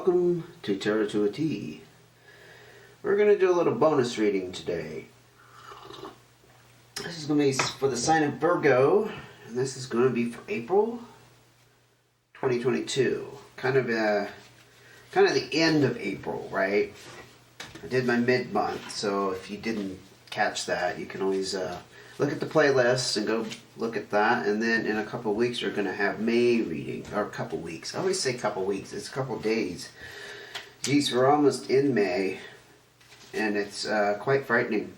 welcome to Tarot to a T. We're going to do a little bonus reading today. This is going to be for the sign of Virgo, and this is going to be for April 2022. Kind of the end of April, right? I did my mid-month, so if you didn't catch that, you can always look at the playlist and go look at that. And then in a couple weeks, we're going to have May reading, or a couple weeks. I always say couple weeks. It's a couple days. Geez, we're almost in May, and it's quite frightening.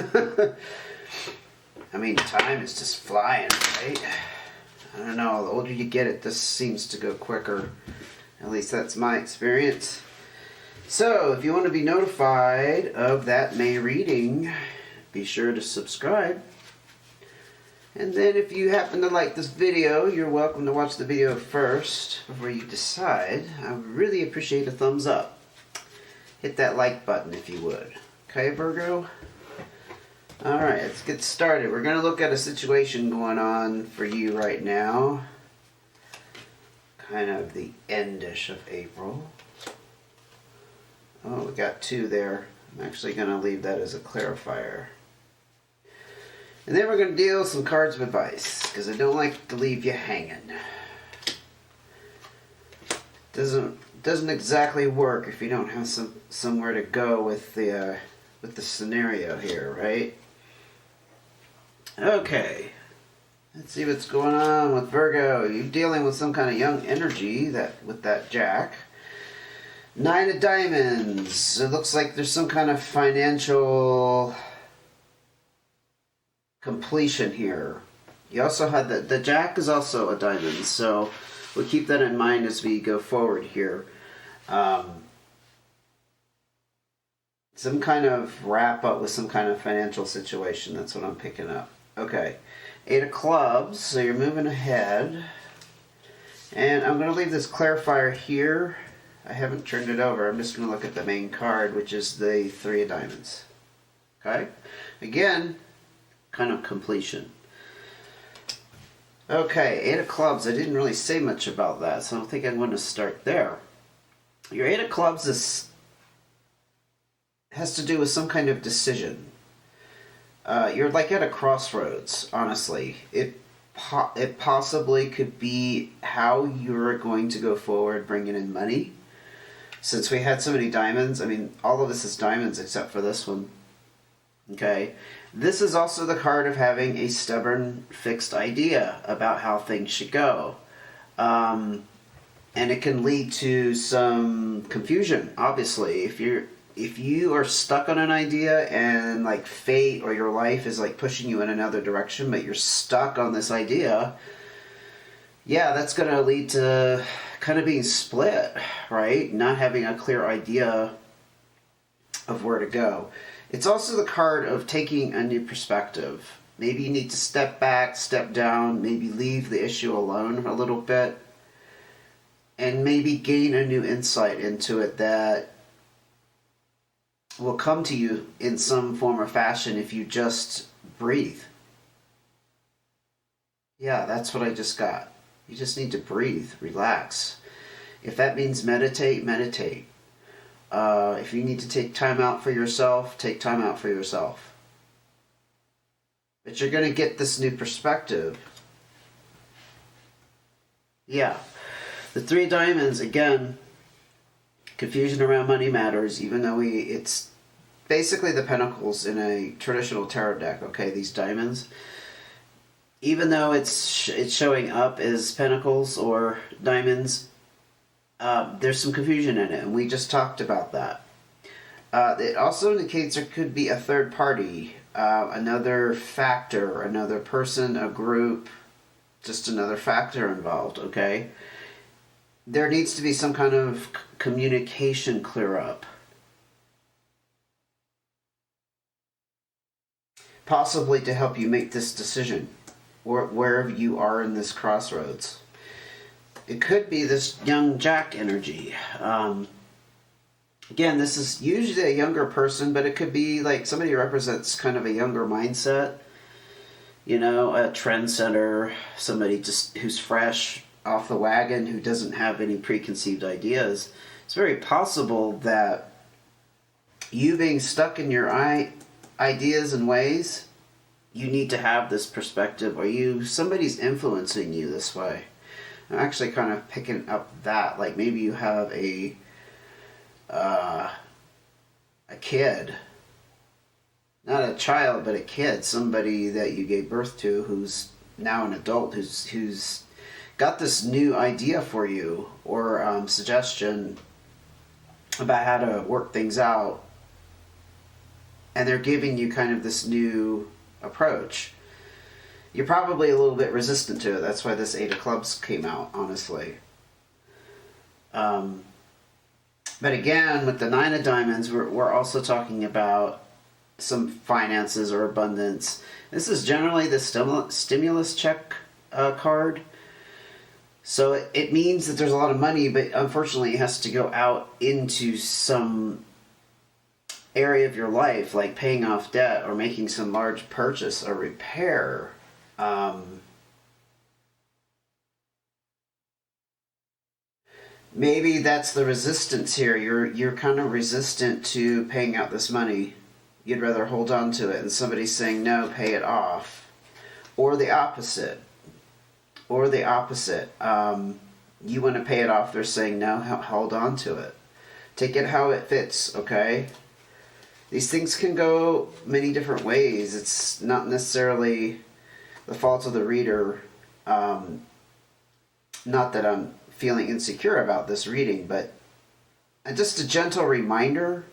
I mean, time is just flying, right? I don't know. The older you get, it just seems to go quicker. At least that's my experience. So, if you want to be notified of that May reading, be sure to subscribe. And then if you happen to like this video, you're welcome to watch the video first before you decide. I would really appreciate a thumbs up. Hit that like button if you would. Okay, Virgo? Alright, let's get started. We're going to look at a situation going on for you right now. Kind of the endish of April. Oh, we got two there. I'm actually going to leave that as a clarifier. And then we're going to deal some cards of advice, because I don't like to leave you hanging. Doesn't exactly work if you don't have somewhere to go with the scenario here, right? Okay, let's see what's going on with Virgo. You're dealing with some kind of young energy with that Jack. Nine of Diamonds. It looks like there's some kind of financial completion here. You also had the Jack is also a diamond, so we'll keep that in mind as we go forward here. Some kind of wrap up with some kind of financial situation. That's what I'm picking up. Okay, Eight of Clubs, so you're moving ahead. And I'm going to leave this clarifier here. I haven't turned it over. I'm just going to look at the main card, which is the Three of Diamonds. Okay? Again, kind of completion. Okay, Eight of Clubs. I didn't really say much about that, so I don't think I'm going to start there. Your Eight of Clubs has to do with some kind of decision. You're like at a crossroads, honestly. It possibly could be how you're going to go forward bringing in money. Since we had so many diamonds, I mean, all of this is diamonds except for this one. Okay? This is also the card of having a stubborn, fixed idea about how things should go. And it can lead to some confusion, obviously. If you are stuck on an idea and like fate or your life is like pushing you in another direction, but you're stuck on this idea, yeah, that's going to lead to kind of being split, right? Not having a clear idea of where to go. It's also the card of taking a new perspective. Maybe you need to step back, step down, maybe leave the issue alone a little bit, and maybe gain a new insight into it that will come to you in some form or fashion if you just breathe. Yeah, that's what I just got. You just need to breathe, relax. If that means meditate, meditate. If you need to take time out for yourself, take time out for yourself. But you're going to get this new perspective. Yeah. The Three of Diamonds, again, confusion around money matters, even though it's basically the Pentacles in a traditional tarot deck, okay, these diamonds. Even though it's showing up as Pentacles or diamonds, there's some confusion in it, and we just talked about that. It also indicates there could be a third party, another factor, another person, a group, just another factor involved, okay? There needs to be some kind of communication clear up. Possibly to help you make this decision, or wherever you are in this crossroads. It could be this young Jack energy. Again, this is usually a younger person, but it could be like somebody who represents kind of a younger mindset. You know, a trendsetter, somebody just who's fresh off the wagon, who doesn't have any preconceived ideas. It's very possible that you being stuck in your ideas and ways, you need to have this perspective, or somebody's influencing you this way. I'm actually kind of picking up that, like maybe you have a kid, not a child, but a kid, somebody that you gave birth to who's now an adult, who's got this new idea for you, or suggestion about how to work things out, and they're giving you kind of this new approach. You're probably a little bit resistant to it. That's why this Eight of Clubs came out, honestly. But again, with the Nine of Diamonds, we're also talking about some finances or abundance. This is generally the stimulus check card. So it means that there's a lot of money, but unfortunately it has to go out into some area of your life, like paying off debt or making some large purchase or repair. Maybe that's the resistance here. You're kind of resistant to paying out this money. You'd rather hold on to it, and somebody's saying no, pay it off. Or the opposite. You want to pay it off, they're saying no, hold on to it. Take it how it fits, okay? These things can go many different ways. It's not necessarily the fault of the reader. Not that I'm feeling insecure about this reading, but just a gentle reminder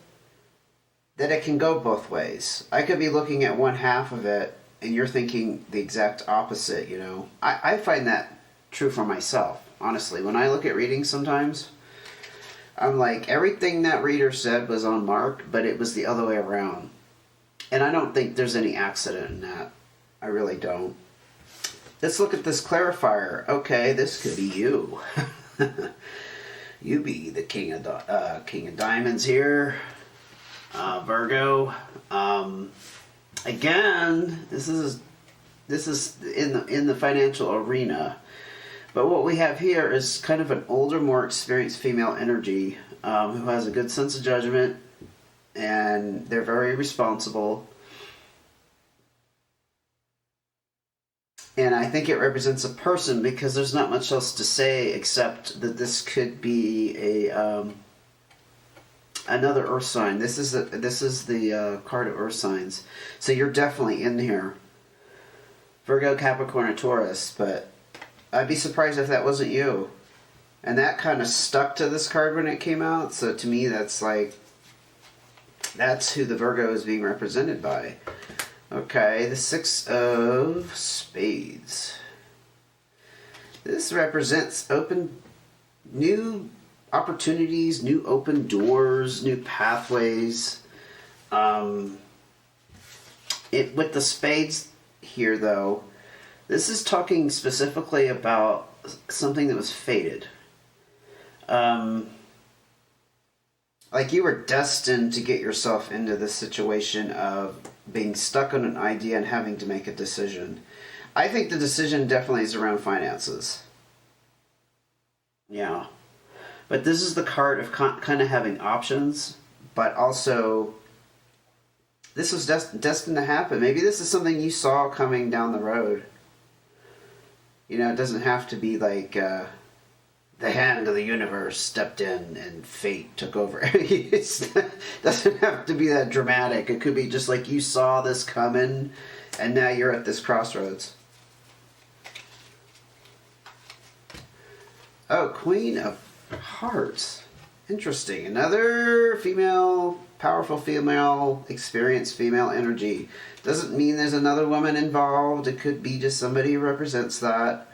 that it can go both ways. I could be looking at one half of it and you're thinking the exact opposite, you know. I find that true for myself, honestly. When I look at readings sometimes, I'm like, everything that reader said was on mark, but it was the other way around. And I don't think there's any accident in that. I really don't. Let's look at this clarifier. Okay, this could be you. You be the King of Diamonds here, Virgo. Again, this is in the financial arena. But what we have here is kind of an older, more experienced female energy who has a good sense of judgment, and they're very responsible. And I think it represents a person, because there's not much else to say except that this could be another earth sign. This is the card of earth signs. So you're definitely in here. Virgo, Capricorn, and Taurus, but I'd be surprised if that wasn't you. And that kind of stuck to this card when it came out, so to me that's who the Virgo is being represented by. Okay, the Six of Spades. This represents new opportunities, new open doors, new pathways. With the Spades here, though, this is talking specifically about something that was fated. Like you were destined to get yourself into this situation of being stuck on an idea and having to make a decision. I think the decision definitely is around finances. Yeah. But this is the card of kind of having options, but also this was destined to happen. Maybe this is something you saw coming down the road. You know, it doesn't have to be like the hand of the universe stepped in and fate took over. It doesn't have to be that dramatic. It could be just like you saw this coming and now you're at this crossroads. Oh, Queen of Hearts. Interesting. Another female, powerful female, experienced female energy. Doesn't mean there's another woman involved. It could be just somebody who represents that.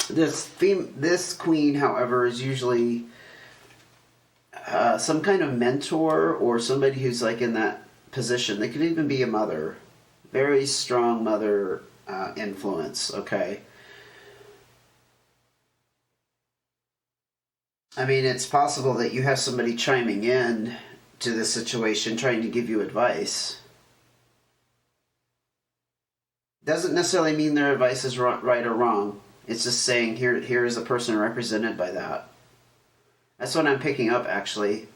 This queen, however, is usually some kind of mentor or somebody who's like in that position. They could even be a mother. Very strong mother influence, okay? I mean, it's possible that you have somebody chiming in to this situation, trying to give you advice. Doesn't necessarily mean their advice is right or wrong. It's just saying here is a person represented by that. That's what I'm picking up, actually.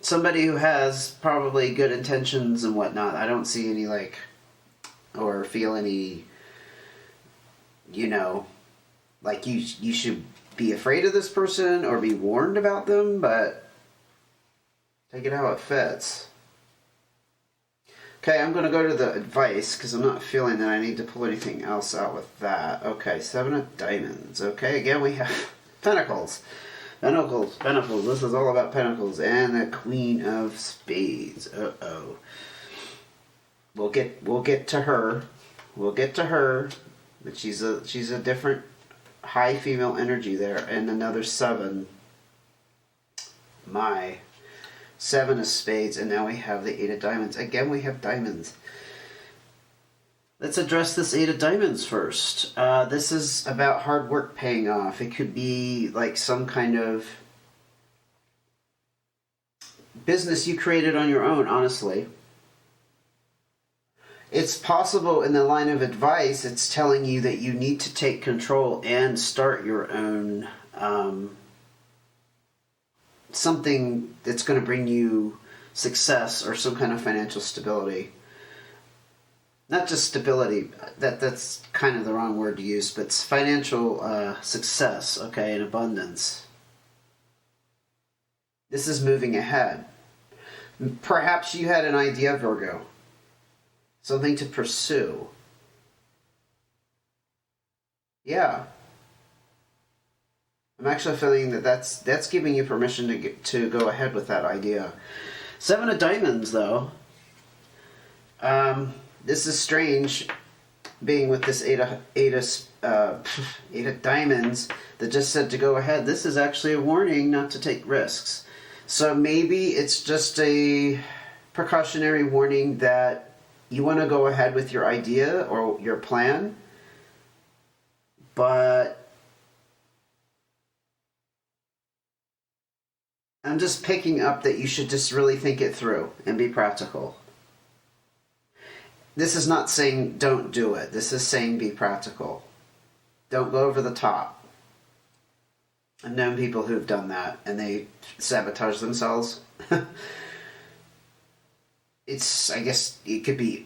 Somebody who has probably good intentions and whatnot. I don't see any, like, or feel any, you know, like you should be afraid of this person or be warned about them, but take it how it fits. Okay, I'm going to go to the advice because I'm not feeling that I need to pull anything else out with that. Okay, 7 of Diamonds. Okay, again we have Pentacles. Pentacles. This is all about Pentacles. And the Queen of Spades. Uh-oh. We'll get to her. We'll get to her. But she's a different high female energy there. And another 7. My 7 of Spades, and now we have the 8 of Diamonds. Again, we have Diamonds. Let's address this 8 of Diamonds first. This is about hard work paying off. It could be like some kind of business you created on your own, honestly. It's possible in the line of advice, it's telling you that you need to take control and start your own something that's going to bring you success or some kind of financial stability. Not just stability, that's kind of the wrong word to use, but it's financial success, okay, and abundance. This is moving ahead. Perhaps you had an idea, Virgo. Something to pursue. Yeah. I'm actually feeling that that's giving you permission to go ahead with that idea. 7 of Diamonds, though. This is strange, being with this 8 of Diamonds that just said to go ahead. This is actually a warning not to take risks. So maybe it's just a precautionary warning that you want to go ahead with your idea or your plan, but I'm just picking up that you should just really think it through and be practical. This is not saying don't do it. This is saying be practical. Don't go over the top. I've known people who've done that and they sabotage themselves. I guess it could be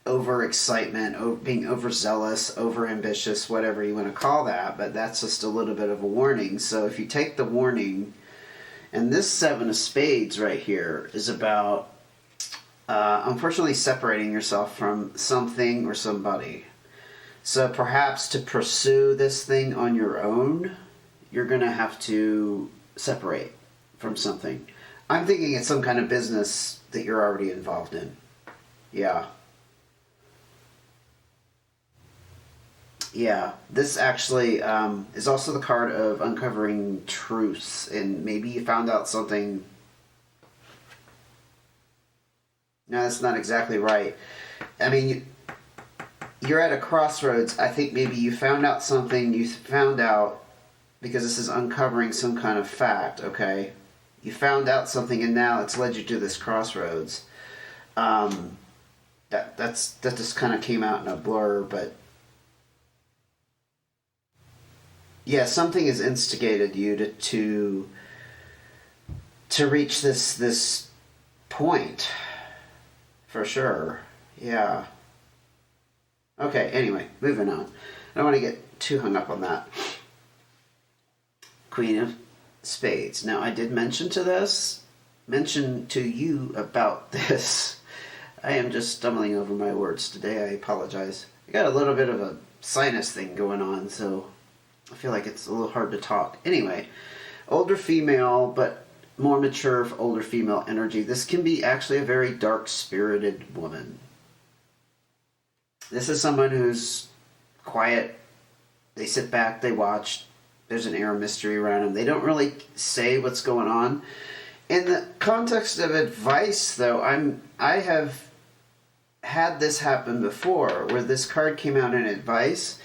overexcitement, being overzealous, overambitious, whatever you want to call that, but that's just a little bit of a warning. So if you take the warning, and this 7 of Spades right here is about, unfortunately, separating yourself from something or somebody. So perhaps to pursue this thing on your own, you're going to have to separate from something. I'm thinking it's some kind of business that you're already involved in. Yeah. Yeah, this actually is also the card of uncovering truths, and maybe you found out something. No, that's not exactly right. I mean, you're at a crossroads. I think maybe you found out something. You found out, because this is uncovering some kind of fact, okay? You found out something, and now it's led you to this crossroads. That just kind of came out in a blur, but yeah, something has instigated you to reach this point, for sure. Yeah. Okay. Anyway, moving on. I don't want to get too hung up on that. Queen of Spades. Now, I did mention to you about this. I am just stumbling over my words today. I apologize. I got a little bit of a sinus thing going on, so I feel like it's a little hard to talk. Anyway, older female, but more mature older female energy. This can be actually a very dark-spirited woman. This is someone who's quiet. They sit back, they watch. There's an air of mystery around them. They don't really say what's going on. In the context of advice, though, I have had this happen before, where this card came out in advice,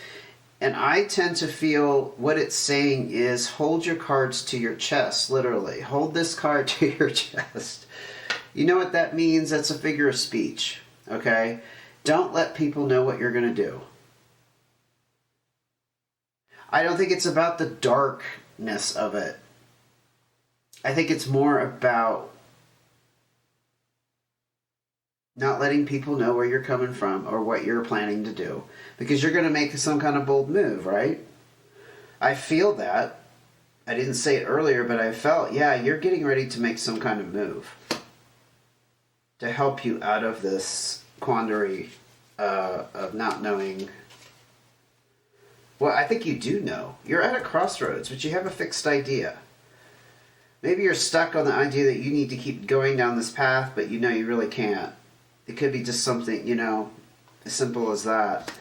and I tend to feel what it's saying is hold your cards to your chest, literally. Hold this card to your chest. You know what that means? That's a figure of speech, okay? Don't let people know what you're going to do. I don't think it's about the dark quietness of it. I think it's more about not letting people know where you're coming from or what you're planning to do, because you're going to make some kind of bold move, right? I feel that. I didn't say it earlier, but I felt, yeah, you're getting ready to make some kind of move to help you out of this quandary of not knowing. Well, I think you do know. You're at a crossroads, but you have a fixed idea. Maybe you're stuck on the idea that you need to keep going down this path, but you know you really can't. It could be just something, as simple as that.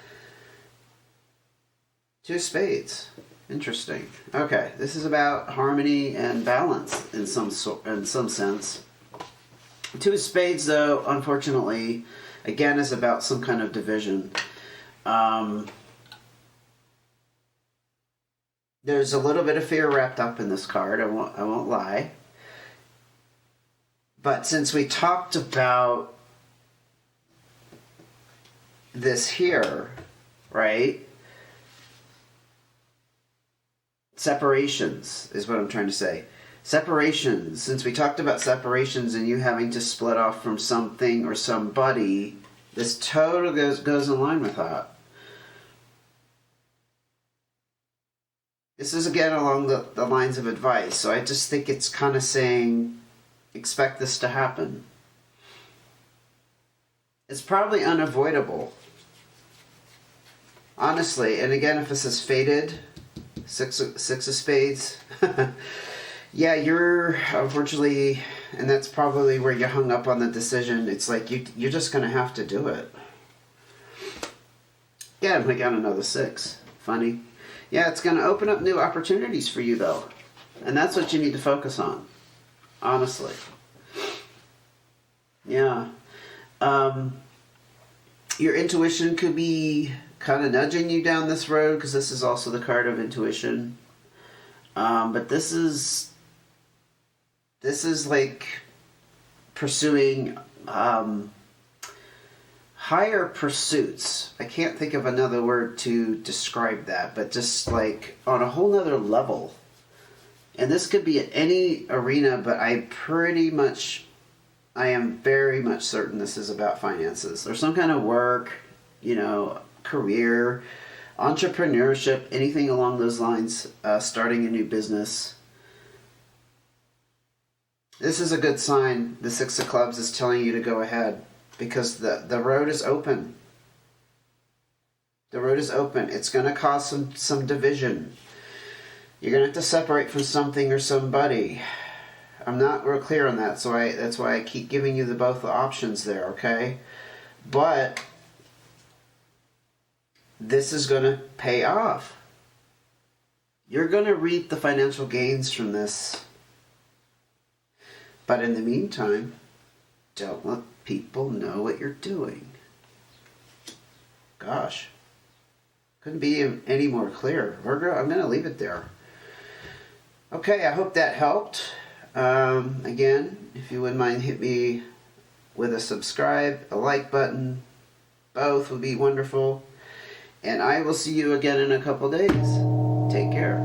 2 of Spades. Interesting. Okay, this is about harmony and balance in some sense. 2 of Spades, though, unfortunately, again, is about some kind of division. There's a little bit of fear wrapped up in this card. I won't lie. But since we talked about this here, right? Separations is what I'm trying to say. Separations. Since we talked about separations and you having to split off from something or somebody, this totally goes in line with that. This is again along the lines of advice, so I just think it's kind of saying, expect this to happen. It's probably unavoidable. Honestly, and again, if this is fated, six of Spades, yeah, you're unfortunately, and that's probably where you hung up on the decision. It's like you're just going to have to do it. Yeah, we got another 6. Funny. Yeah, it's going to open up new opportunities for you, though. And that's what you need to focus on. Honestly. Yeah. Your intuition could be kind of nudging you down this road, because this is also the card of intuition. But this is like pursuing higher pursuits. I can't think of another word to describe that, but just like on a whole nother level. And this could be at any arena, but I am very much certain this is about finances or some kind of work, career, entrepreneurship, anything along those lines, starting a new business. This is a good sign. The 6 of Clubs is telling you to go ahead, because the road is open. The road is open. It's going to cause some division. You're going to have to separate from something or somebody. I'm not real clear on that, so that's why I keep giving you both the options there, okay? But this is going to pay off. You're going to reap the financial gains from this. But in the meantime, don't let people know what you're doing. Gosh. Couldn't be any more clear. Virgo, I'm going to leave it there. Okay, I hope that helped. Again, if you wouldn't mind, hit me with a subscribe, a like button. Both would be wonderful. And I will see you again in a couple days. Take care.